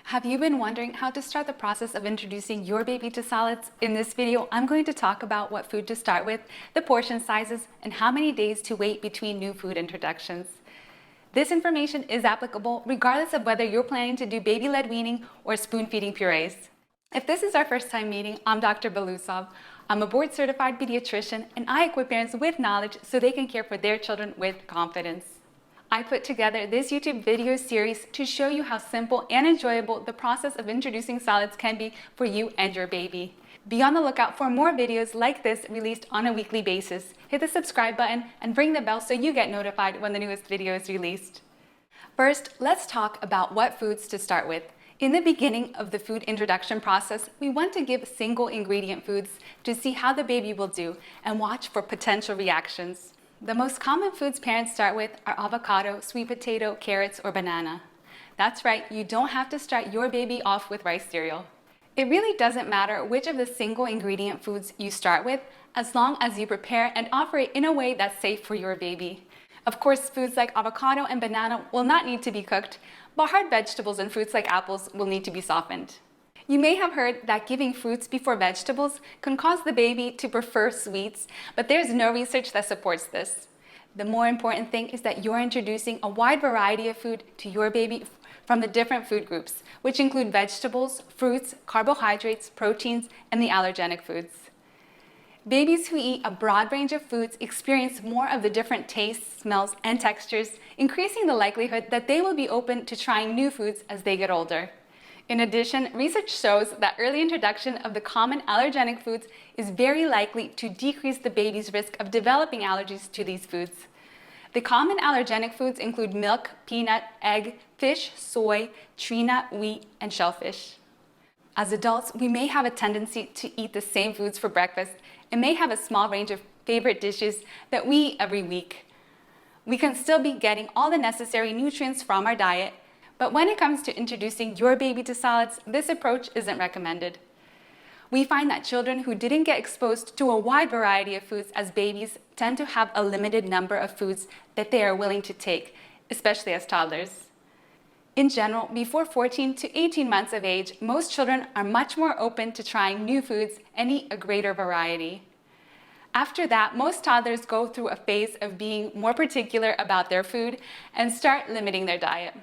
Have you been wondering how to start the process of introducing your baby to solids? In this video, I'm going to talk about what food to start with, the portion sizes, and how many days to wait between new food introductions. This information is applicable regardless of whether you're planning to do baby-led weaning or spoon-feeding purees. If this is our first time meeting, I'm Dr. Belousov. I'm a board-certified pediatrician, and I equip parents with knowledge so they can care for their children with confidence. I put together this YouTube video series to show you how simple and enjoyable the process of introducing solids can be for you and your baby. Be on the lookout for more videos like this released on a weekly basis. Hit the subscribe button and ring the bell so you get notified when the newest video is released. First, let's talk about what foods to start with. In the beginning of the food introduction process, we want to give single ingredient foods to see how the baby will do and watch for potential reactions. The most common foods parents start with are avocado, sweet potato, carrots, or banana. That's right, you don't have to start your baby off with rice cereal. It really doesn't matter which of the single ingredient foods you start with, as long as you prepare and offer it in a way that's safe for your baby. Of course, foods like avocado and banana will not need to be cooked, but hard vegetables and fruits like apples will need to be softened. You may have heard that giving fruits before vegetables can cause the baby to prefer sweets, but there's no research that supports this. The more important thing is that you're introducing a wide variety of food to your baby from the different food groups, which include vegetables, fruits, carbohydrates, proteins, and the allergenic foods. Babies who eat a broad range of foods experience more of the different tastes, smells, and textures, increasing the likelihood that they will be open to trying new foods as they get older. In addition, research shows that early introduction of the common allergenic foods is very likely to decrease the baby's risk of developing allergies to these foods. The common allergenic foods include milk, peanut, egg, fish, soy, tree nut, wheat, and shellfish. As adults, we may have a tendency to eat the same foods for breakfast and may have a small range of favorite dishes that we eat every week. We can still be getting all the necessary nutrients from our diet, but when it comes to introducing your baby to solids, this approach isn't recommended. We find that children who didn't get exposed to a wide variety of foods as babies tend to have a limited number of foods that they are willing to take, especially as toddlers. In general, before 14 to 18 months of age, most children are much more open to trying new foods and eat a greater variety. After that, most toddlers go through a phase of being more particular about their food and start limiting their diet.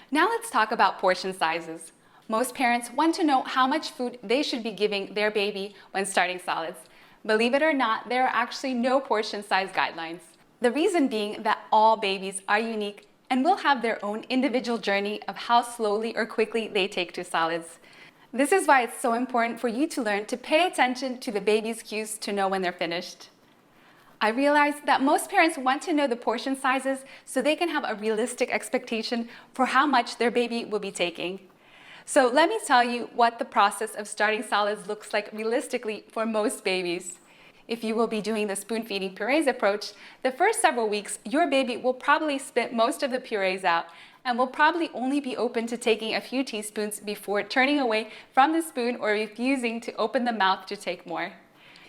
Now let's talk about portion sizes. Most parents want to know how much food they should be giving their baby when starting solids. Believe it or not, there are actually no portion size guidelines. The reason being that all babies are unique and will have their own individual journey of how slowly or quickly they take to solids. This is why it's so important for you to learn to pay attention to the baby's cues to know when they're finished. I realize that most parents want to know the portion sizes so they can have a realistic expectation for how much their baby will be taking. So let me tell you what the process of starting solids looks like realistically for most babies. If you will be doing the spoon-feeding purees approach, the first several weeks, your baby will probably spit most of the purees out and will probably only be open to taking a few teaspoons before turning away from the spoon or refusing to open the mouth to take more.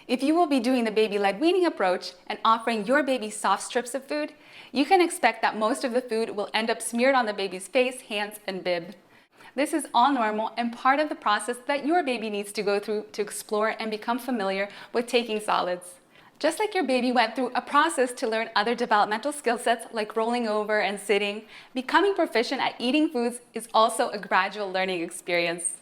If you will be doing the baby-led weaning approach and offering your baby soft strips of food, you can expect that most of the food will end up smeared on the baby's face, hands, and bib. This is all normal and part of the process that your baby needs to go through to explore and become familiar with taking solids. Just like your baby went through a process to learn other developmental skill sets like rolling over and sitting, becoming proficient at eating foods is also a gradual learning experience.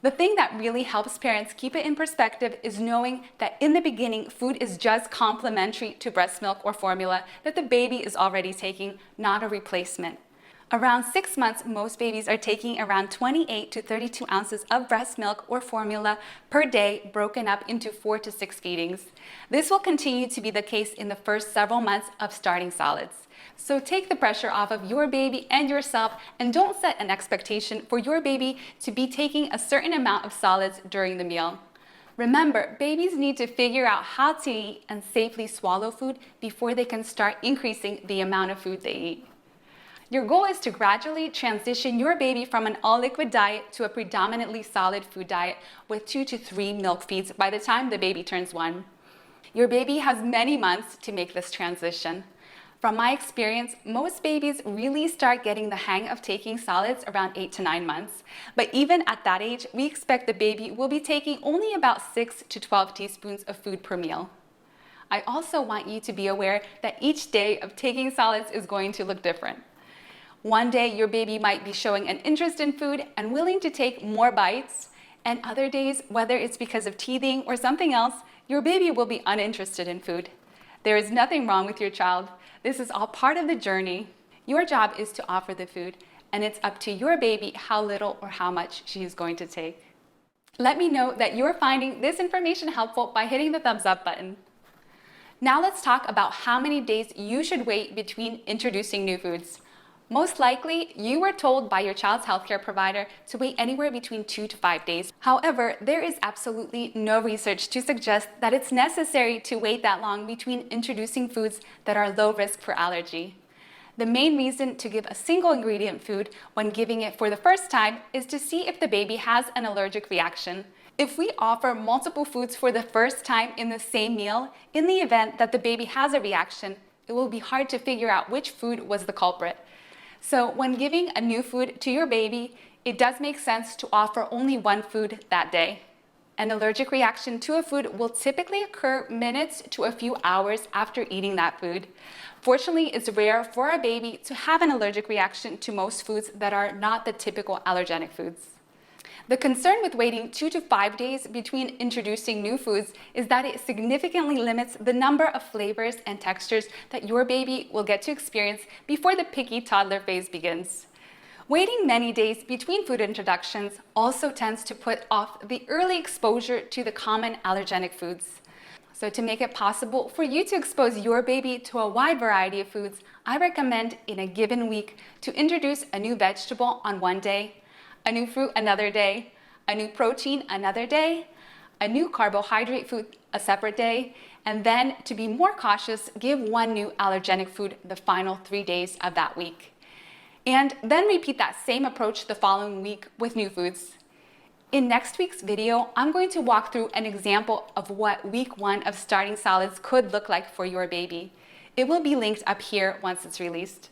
The thing that really helps parents keep it in perspective is knowing that in the beginning, food is just complementary to breast milk or formula that the baby is already taking, not a replacement. Around 6 months, most babies are taking around 28 to 32 ounces of breast milk or formula per day, broken up into 4 to 6 feedings. This will continue to be the case in the first several months of starting solids. So take the pressure off of your baby and yourself and don't set an expectation for your baby to be taking a certain amount of solids during the meal. Remember, babies need to figure out how to eat and safely swallow food before they can start increasing the amount of food they eat. Your goal is to gradually transition your baby from an all-liquid diet to a predominantly solid food diet with 2 to 3 milk feeds by the time the baby turns 1. Your baby has many months to make this transition. From my experience, most babies really start getting the hang of taking solids around 8 to 9 months. But even at that age, we expect the baby will be taking only about 6 to 12 teaspoons of food per meal. I also want you to be aware that each day of taking solids is going to look different. One day, your baby might be showing an interest in food and willing to take more bites, and other days, whether it's because of teething or something else, your baby will be uninterested in food. There is nothing wrong with your child. This is all part of the journey. Your job is to offer the food, and it's up to your baby how little or how much she is going to take. Let me know that you're finding this information helpful by hitting the thumbs up button. Now let's talk about how many days you should wait between introducing new foods. Most likely, you were told by your child's healthcare provider to wait anywhere between 2 to 5 days. However, there is absolutely no research to suggest that it's necessary to wait that long between introducing foods that are low risk for allergy. The main reason to give a single ingredient food when giving it for the first time is to see if the baby has an allergic reaction. If we offer multiple foods for the first time in the same meal, in the event that the baby has a reaction, it will be hard to figure out which food was the culprit. So when giving a new food to your baby, it does make sense to offer only one food that day. An allergic reaction to a food will typically occur minutes to a few hours after eating that food. Fortunately, it's rare for a baby to have an allergic reaction to most foods that are not the typical allergenic foods. The concern with waiting 2 to 5 days between introducing new foods is that it significantly limits the number of flavors and textures that your baby will get to experience before the picky toddler phase begins. Waiting many days between food introductions also tends to put off the early exposure to the common allergenic foods. So to make it possible for you to expose your baby to a wide variety of foods, I recommend in a given week to introduce a new vegetable on one day, a new fruit another day, a new protein another day, a new carbohydrate food a separate day, and then to be more cautious, give one new allergenic food the final 3 days of that week. And then repeat that same approach the following week with new foods. In next week's video, I'm going to walk through an example of what week 1 of starting solids could look like for your baby. It will be linked up here once it's released.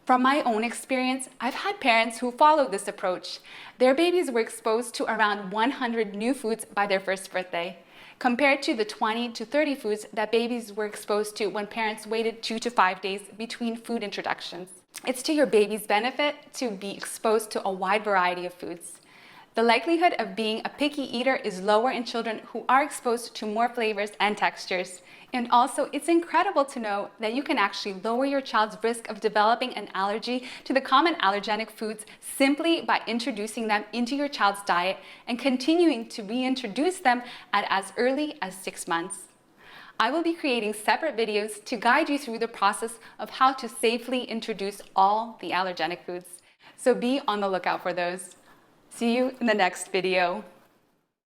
From my own experience, I've had parents who followed this approach. Their babies were exposed to around 100 new foods by their first birthday, compared to the 20 to 30 foods that babies were exposed to when parents waited 2 to 5 days between food introductions. It's to your baby's benefit to be exposed to a wide variety of foods. The likelihood of being a picky eater is lower in children who are exposed to more flavors and textures. And also, it's incredible to know that you can actually lower your child's risk of developing an allergy to the common allergenic foods simply by introducing them into your child's diet and continuing to reintroduce them at as early as 6 months. I will be creating separate videos to guide you through the process of how to safely introduce all the allergenic foods. So be on the lookout for those. See you in the next video.